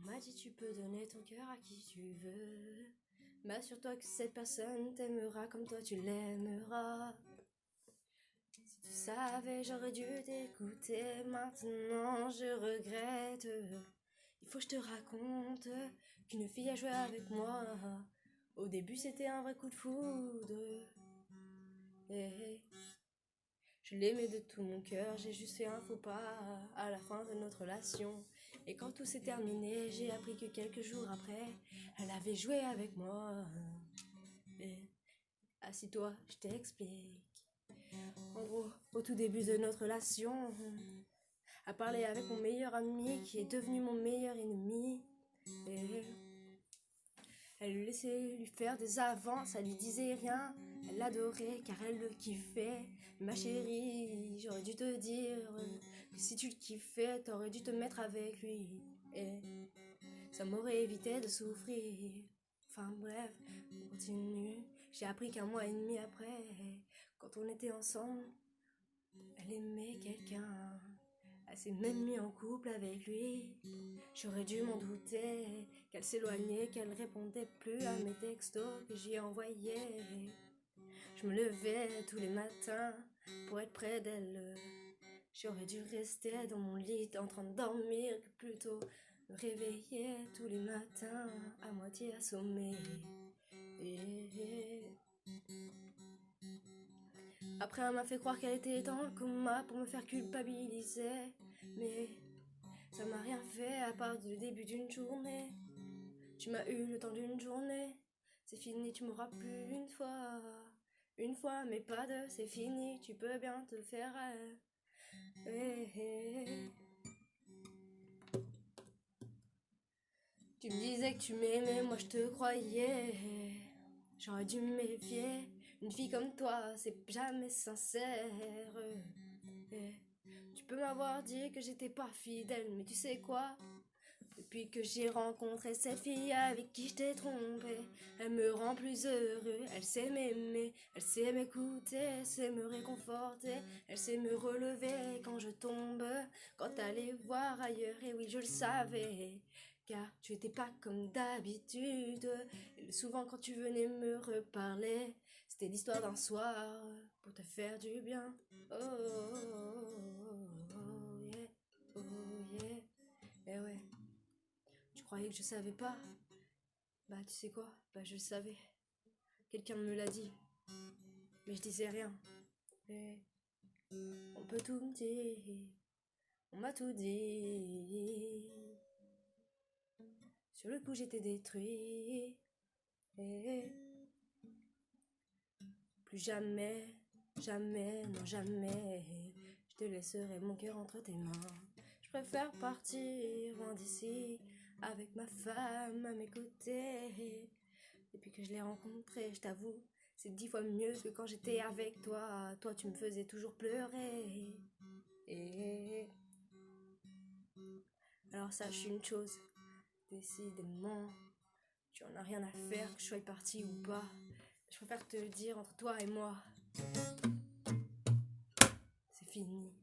On m'a dit tu peux donner ton cœur à qui tu veux, mais assure-toi que cette personne t'aimera comme toi tu l'aimeras. Si tu savais, j'aurais dû t'écouter, maintenant je regrette. Il faut que je te raconte qu'une fille a joué avec moi. Au début c'était un vrai coup de foudre. Je l'aimais de tout mon cœur, j'ai juste fait un faux pas à la fin de notre relation. Et quand tout s'est terminé, j'ai appris que quelques jours après, elle avait joué avec moi. Assis-toi, je t'explique. En gros, au tout début de notre relation, à parler avec mon meilleur ami qui est devenu mon meilleur ennemi. Elle le laissait lui faire des avances, ça lui disait rien. Elle l'adorait car elle le kiffait. Ma chérie, j'aurais dû te dire que si tu le kiffais, t'aurais dû te mettre avec lui. Et ça m'aurait évité de souffrir. Enfin bref, on continue. J'ai appris qu'un mois et demi après, quand on était ensemble, elle aimait quelqu'un. Elle s'est même mise en couple avec lui. J'aurais dû m'en douter, qu'elle s'éloignait, qu'elle répondait plus à mes textos que j'y envoyais. Je me levais tous les matins pour être près d'elle. J'aurais dû rester dans mon lit en train de dormir que plutôt me réveiller tous les matins à moitié assommé. Après elle m'a fait croire qu'elle était dans le coma pour me faire culpabiliser. Mais ça m'a rien fait à part du début d'une journée. Tu m'as eu le temps d'une journée. C'est fini, tu m'auras plus une fois. Une fois, mais pas deux, c'est fini. Tu peux bien te faire. Tu me disais que tu m'aimais, moi je te croyais. J'aurais dû me méfier. Une fille comme toi, c'est jamais sincère. Tu peux m'avoir dit que j'étais pas fidèle, mais tu sais quoi? Depuis que j'ai rencontré cette fille avec qui je t'ai trompé, elle me rend plus heureux, elle sait m'aimer, elle sait m'écouter, elle sait me réconforter, elle sait me relever quand je tombe, quand t'allais voir ailleurs, et oui je le savais, car tu étais pas comme d'habitude, et souvent quand tu venais me reparler, c'était l'histoire d'un soir, pour te faire du bien, oh, oh, oh, oh yeah, oh yeah, eh ouais. Tu croyais que je savais pas? Bah tu sais quoi? Bah je le savais. Quelqu'un me l'a dit. Mais je disais rien. Et on peut tout me dire. On m'a tout dit. Sur le coup j'étais détruit. Et plus jamais, jamais, non jamais. Je te laisserai mon cœur entre tes mains. Je préfère partir loin d'ici. Avec ma femme à mes côtés. Depuis que je l'ai rencontré, je t'avoue, c'est 10 fois mieux que quand j'étais avec toi. Toi, tu me faisais toujours pleurer. Et alors sache une chose, décidément, tu en as rien à faire que je sois partie ou pas. Je préfère te le dire entre toi et moi. C'est fini.